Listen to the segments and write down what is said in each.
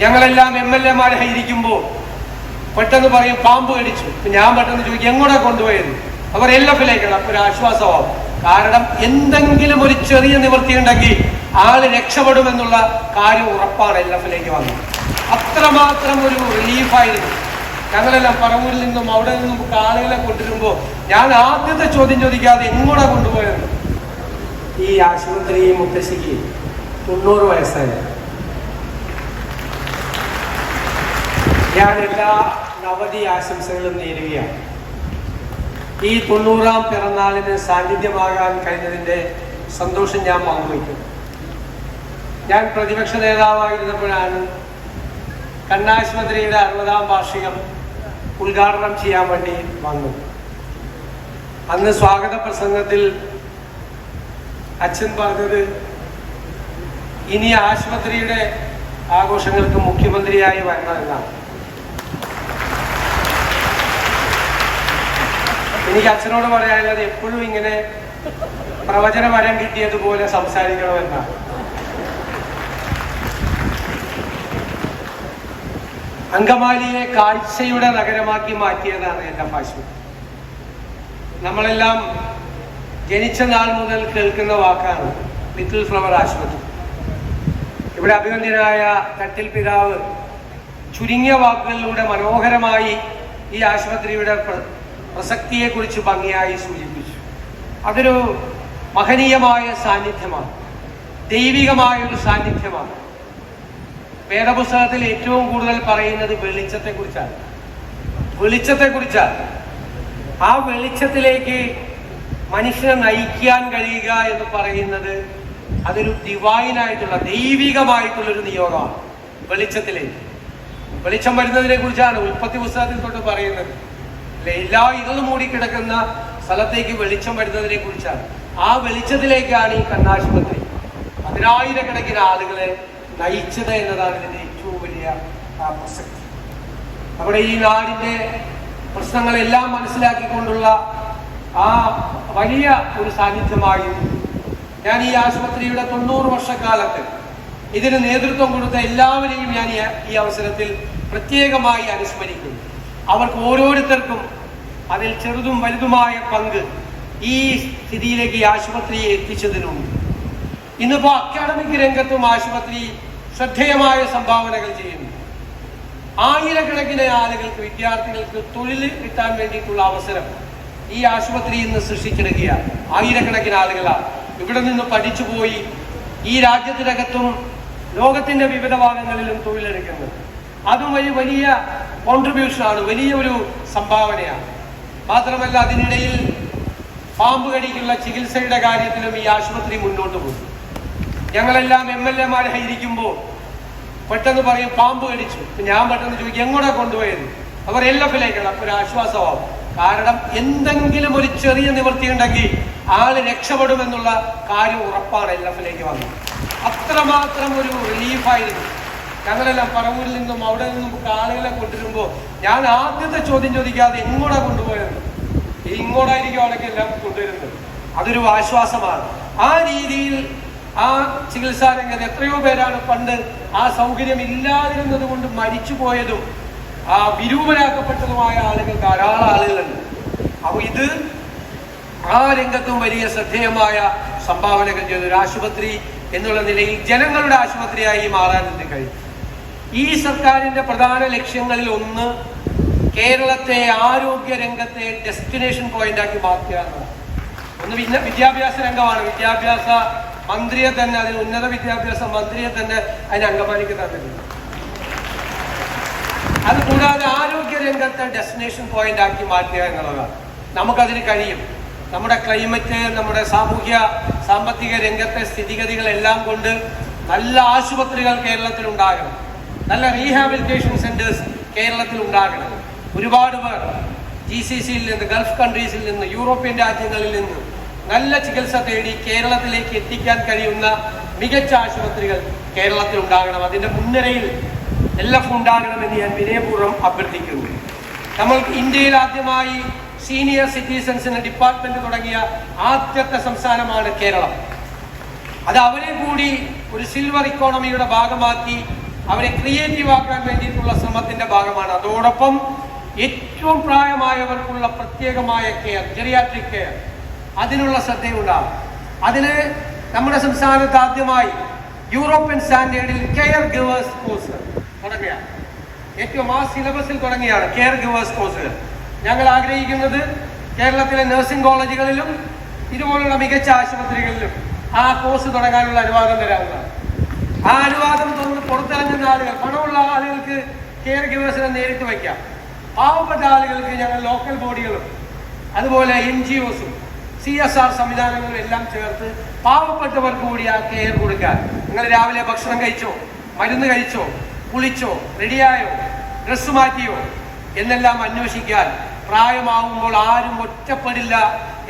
ഞങ്ങളെല്ലാം MLA-മാരായിരിക്കുമ്പോൾ പെട്ടെന്ന് പറയും പാമ്പ് കടിച്ചു. ഞാൻ പെട്ടെന്ന് ചോദിക്കും എങ്ങോട്ടാ കൊണ്ടുപോയത്? അവർ LF-ലേക്കാണ്. അപ്പോൾ ഒരു ആശ്വാസമാവും. കാരണം എന്തെങ്കിലും ഒരു ചെറിയ നിവൃത്തി ഉണ്ടെങ്കിൽ ആള് രക്ഷപ്പെടുമെന്നുള്ള കാര്യം ഉറപ്പാണ് LF-ലേക്ക് വന്നത്. അത്രമാത്രം ഒരു റിലീഫായിരുന്നു. ഞങ്ങളെല്ലാം പറവൂരിൽ നിന്നും അവിടെ നിന്നും ആളുകളെ കൊണ്ടുവരുമ്പോൾ ഞാൻ ആദ്യത്തെ ചോദ്യം ചോദിക്കാതെ എങ്ങോട്ടാ കൊണ്ടുപോയത്? ഈ ആശുപത്രി മുത്തശ്ശിക്ക് 90 വയസ്സായി. ഞാൻ എല്ലാ നവതി ആശംസകളും നേരുകയാണ്. ഈ 90-ാം പിറന്നാളിന് സാന്നിധ്യമാകാൻ കഴിഞ്ഞതിൻ്റെ സന്തോഷം ഞാൻ പങ്കുവയ്ക്കുന്നു. ഞാൻ പ്രതിപക്ഷ നേതാവായിരുന്നപ്പോഴാണ് കണ്ണാശുപത്രിയുടെ 60-ാം വാർഷികം ഉദ്ഘാടനം ചെയ്യാൻ വേണ്ടി വന്നത്. അന്ന് സ്വാഗത പ്രസംഗത്തിൽ അച്ഛൻ പറഞ്ഞത് ഇനി ആശുപത്രിയുടെ ആഘോഷങ്ങൾക്ക് മുഖ്യമന്ത്രിയായി വരണമെന്നാണ്. എനിക്ക് അച്ഛനോട് പറയാനുള്ളത് എപ്പോഴും ഇങ്ങനെ പ്രവചന വരം കിട്ടിയതുപോലെ സംസാരിക്കണമെന്നാണ്. അങ്കമാലിയെ കാഴ്ചയുടെ നഗരമാക്കി മാറ്റിയതാണ് LF ആശുപത്രി. നമ്മളെല്ലാം ജനിച്ച നാൾ മുതൽ കേൾക്കുന്ന വാക്കാണ് ലിറ്റിൽ ഫ്ലവർ ആശുപത്രി. ഇവിടെ അഭിനന്ദനായ തട്ടിൽ പിതാവ് ചുരുങ്ങിയ വാക്കുകളിലൂടെ മനോഹരമായി ഈ ആശുപത്രിയുടെ പ്രസക്തിയെക്കുറിച്ച് ഭംഗിയായി സൂചിപ്പിച്ചു. അതൊരു മഹനീയമായ സാന്നിധ്യമാണ്, ദൈവികമായൊരു സാന്നിധ്യമാണ്. വേദപുസ്തകത്തിൽ ഏറ്റവും കൂടുതൽ പറയുന്നത് വെളിച്ചത്തെക്കുറിച്ചാണ്. ആ വെളിച്ചത്തിലേക്ക് മനുഷ്യനെ നയിക്കാൻ കഴിയുക എന്ന് പറയുന്നത് അതൊരു ഡിവൈനായിട്ടുള്ള ദൈവികമായിട്ടുള്ളൊരു നിയോഗമാണ്. വെളിച്ചം വരുന്നതിനെ കുറിച്ചാണ് ഉൽപ്പത്തി പുസ്തകത്തിൽ തൊട്ട് പറയുന്നത്. എല്ലാ ഇരുളും മൂടിക്കിടക്കുന്ന സ്ഥലത്തേക്ക് വെളിച്ചം വരുന്നതിനെ കുറിച്ചാണ്. ആ വെളിച്ചത്തിലേക്കാണ് ഈ കണ്ണാശുപത്രി 10,000-കണക്കിന് ആളുകളെ നയിച്ചത് എന്നതാണ് ഇതിന്റെ ഏറ്റവും വലിയ പ്രസക്തി. നമ്മുടെ ഈ നാടിന്റെ പ്രശ്നങ്ങളെല്ലാം മനസ്സിലാക്കിക്കൊണ്ടുള്ള ആ വലിയ ഒരു സാന്നിധ്യമായിരുന്നു. ഞാൻ ഈ ആശുപത്രിയുടെ 90 വർഷക്കാലത്ത് ഇതിന് നേതൃത്വം കൊടുത്ത എല്ലാവരെയും ഞാൻ ഈ അവസരത്തിൽ പ്രത്യേകമായി അനുസ്മരിക്കുന്നു. അവർക്ക് ഓരോരുത്തർക്കും അതിൽ ചെറുതും വലുതുമായ പങ്ക് ഈ സ്ഥിതിയിലേക്ക് ഈ ആശുപത്രിയെ എത്തിച്ചതിനുണ്ട്. ഇന്നിപ്പോൾ അക്കാഡമിക് രംഗത്തും ആശുപത്രി ശ്രദ്ധേയമായ സംഭാവനകൾ ചെയ്യുന്നു. ആയിരക്കണക്കിന് ആളുകൾക്ക്, വിദ്യാർത്ഥികൾക്ക് തൊഴിൽ കിട്ടാൻ വേണ്ടിയിട്ടുള്ള അവസരം ഈ ആശുപത്രി ഇന്ന് സൃഷ്ടിച്ചെടുക്കുകയാണ്. ആയിരക്കണക്കിന് ആളുകളാണ് ഇവിടെ നിന്ന് പഠിച്ചുപോയി ഈ രാജ്യത്തിനകത്തും ലോകത്തിന്റെ വിവിധ ഭാഗങ്ങളിലും തൊഴിലെടുക്കുന്നത്. അതും വലിയ കോൺട്രിബ്യൂഷനാണ്, വലിയൊരു സംഭാവനയാണ്. മാത്രമല്ല അതിനിടയിൽ പാമ്പ് കടിക്കുള്ള ചികിത്സയുടെ കാര്യത്തിലും ഈ ആശുപത്രി മുന്നോട്ട് പോകും. ഞങ്ങളെല്ലാം MLA-മാരായിരിക്കുമ്പോൾ പെട്ടെന്ന് പറയും പാമ്പ് കടിച്ചു. ഞാൻ പെട്ടെന്ന് ചോദിക്കും എങ്ങോട്ടാ കൊണ്ടുപോയത്? അവർ LF-ലേക്കാണ്. അപ്പോൾ ഒരു ആശ്വാസമാവും. കാരണം എന്തെങ്കിലും ഒരു ചെറിയ നിവൃത്തി ഉണ്ടെങ്കിൽ ആള് രക്ഷപ്പെടുമെന്നുള്ള കാര്യം ഉറപ്പാണ് LF-ലേക്ക് വന്നത്. അത്രമാത്രം ഒരു റിലീഫായിരുന്നു. ഞങ്ങളെല്ലാം പറവൂരിൽ നിന്നും അവിടെ നിന്നും ആളുകളെ കൊണ്ടുവരുമ്പോൾ ഞാൻ ആദ്യത്തെ ചോദ്യം ചോദിക്കാതെ എങ്ങോട്ടാ കൊണ്ടുപോയത്? ഇങ്ങോട്ടായിരിക്കും എല്ലാം കൊണ്ടുവരുന്നത്. അതൊരു ആശ്വാസമാണ്. ആ രീതിയിൽ ആ ചികിത്സാ രംഗത്ത് എത്രയോ പേരാണ് പണ്ട് ആ സൗകര്യം ഇല്ലാതിരുന്നത് കൊണ്ട് മരിച്ചു പോയതും ആ വിരൂപരാക്കപ്പെട്ടതുമായ ആളുകൾ ധാരാളം ആളുകളുണ്ട്. അപ്പോൾ ഇത് ആ രംഗത്തും വലിയ ശ്രദ്ധേയമായ സംഭാവനകൾ ചെയ്തു. ഒരു ആശുപത്രി എന്നുള്ള നിലയിൽ ജനങ്ങളുടെ ആശുപത്രിയായി മാറാൻ കഴിയും. ഈ സർക്കാരിന്റെ പ്രധാന ലക്ഷ്യങ്ങളിൽ ഒന്ന് കേരളത്തെ ആരോഗ്യ രംഗത്തെ ഡെസ്റ്റിനേഷൻ പോയിന്റാക്കി മാറ്റുക എന്നതാണ്. ഒന്ന് വിദ്യാഭ്യാസ രംഗമാണ്. വിദ്യാഭ്യാസ മന്ത്രിയെ തന്നെ, അതിന് ഉന്നത വിദ്യാഭ്യാസ മന്ത്രിയെ തന്നെ അതിന് അംഗമാനിക്ക് തന്നിട്ടുണ്ട്. അതുകൂടാതെ ആരോഗ്യ രംഗത്തെ ഡെസ്റ്റിനേഷൻ പോയിന്റ് ആക്കി മാറ്റുക എന്നുള്ളതാണ്. നമുക്കതിന് കഴിയും. നമ്മുടെ ക്ലൈമറ്റ്, നമ്മുടെ സാമ്പത്തിക രംഗത്തെ സ്ഥിതിഗതികളെല്ലാം കൊണ്ട് നല്ല ആശുപത്രികൾ കേരളത്തിൽ ഉണ്ടാകണം, നല്ല റീഹാബിലിറ്റേഷൻ സെന്റേഴ്സ് കേരളത്തിൽ ഉണ്ടാകണം. ഒരുപാട് പേർ GCC-യിൽ നിന്ന്, ഗൾഫ് കൺട്രീസിൽ നിന്ന്, യൂറോപ്യൻ രാജ്യങ്ങളിൽ നിന്ന് നല്ല ചികിത്സ തേടി കേരളത്തിലേക്ക് എത്തിക്കാൻ കഴിയുന്ന മികച്ച ആശുപത്രികൾ കേരളത്തിൽ ഉണ്ടാകണം. അതിന്റെ മുൻനിരയിൽ LF ഉണ്ടാകണമെന്ന് ഞാൻ വിനയപൂർവ്വം അഭ്യർത്ഥിക്കുന്നു. നമ്മൾ ഇന്ത്യയിൽ ആദ്യമായി സീനിയർ സിറ്റിസൺസിന് ഡിപ്പാർട്ട്മെന്റ് തുടങ്ങിയ ആദ്യത്തെ സംസ്ഥാനമാണ് കേരളം. അത് അവരെ കൂടി ഒരു സിൽവർ ഇക്കോണമിയുടെ ഭാഗമാക്കി അവരെ ക്രിയേറ്റീവ് ആക്കാൻ വേണ്ടിയിട്ടുള്ള ശ്രമത്തിന്റെ ഭാഗമാണ്. അതോടൊപ്പം ഏറ്റവും പ്രായമായവർക്കുള്ള പ്രത്യേകമായ കെയർ, ജെറിയാട്രിക് കെയർ, അതിനുള്ള ശ്രദ്ധയുണ്ടാകും. അതിന് നമ്മുടെ സംസ്ഥാനത്ത് ആദ്യമായി യൂറോപ്യൻ സ്റ്റാൻഡേർഡിൽ കെയർ ഗിവേഴ്സ് കോഴ്സ് തുടങ്ങിയ, ഏറ്റവും ആ സിലബസിൽ തുടങ്ങിയാണ് കെയർ ഗിവേഴ്സ് കോഴ്സുകൾ. ഞങ്ങൾ ആഗ്രഹിക്കുന്നത് കേരളത്തിലെ നഴ്സിംഗ് കോളേജുകളിലും ഇതുപോലുള്ള മികച്ച ആശുപത്രികളിലും ആ കോഴ്സ് തുടങ്ങാനുള്ള അനുവാദം തരാവുന്നതാണ്. ആ അനുവാദം തുറന്ന് പുറത്തിറങ്ങുന്ന ആളുകൾ, പണമുള്ള ആളുകൾക്ക് കെയർ ഗിവേഴ്സിനെ നേരിട്ട് വയ്ക്കാം. പാവപ്പെട്ട ആളുകൾക്ക് ഞങ്ങൾ ലോക്കൽ ബോഡികളും അതുപോലെ NGOസും CSR സംവിധാനങ്ങളും എല്ലാം ചേർത്ത് പാവപ്പെട്ടവർക്ക് കൂടി ആ കെയർ കൊടുക്കാൻ, നിങ്ങൾ രാവിലെ ഭക്ഷണം കഴിച്ചോ, മരുന്ന് കഴിച്ചോ, കുളിച്ചോ, റെഡിയായോ, ഡ്രസ്സ് മാറ്റിയോ എന്നെല്ലാം അന്വേഷിക്കാൻ, പ്രായമാവുമ്പോൾ ആരും ഒറ്റപ്പെടില്ല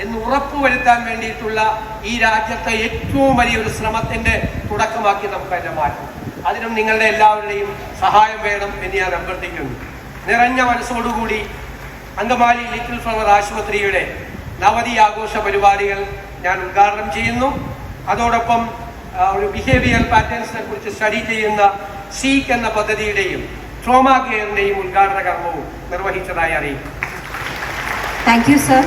എന്ന് ഉറപ്പുവരുത്താൻ വേണ്ടിയിട്ടുള്ള ഈ രാജ്യത്തെ ഏറ്റവും വലിയൊരു ശ്രമത്തിന്റെ തുടക്കമാക്കി നമുക്ക് അതിനെ മാറ്റം. അതിനും നിങ്ങളുടെ എല്ലാവരുടെയും സഹായം വേണം എന്ന് ഞാൻ അഭ്യർത്ഥിക്കുന്നു. നിറഞ്ഞ മനസ്സോടുകൂടി അങ്കമാലി ലിറ്റിൽ ഫ്ലവർ ആശുപത്രിയുടെ നവതി ആഘോഷ പരിപാടികൾ ഞാൻ ഉദ്ഘാടനം ചെയ്യുന്നു. അതോടൊപ്പം ഒരു ബിഹേവിയർ പാറ്റേൺസിനെ കുറിച്ച് സ്റ്റഡി ചെയ്യുന്ന സീക്ക് എന്ന പദ്ധതിയുടെയും ട്രോമ കെയറിന്റെയും ഉദ്ഘാടന കർമ്മവും നിർവഹിച്ചതായി അറിയിക്കും. Thank you sir.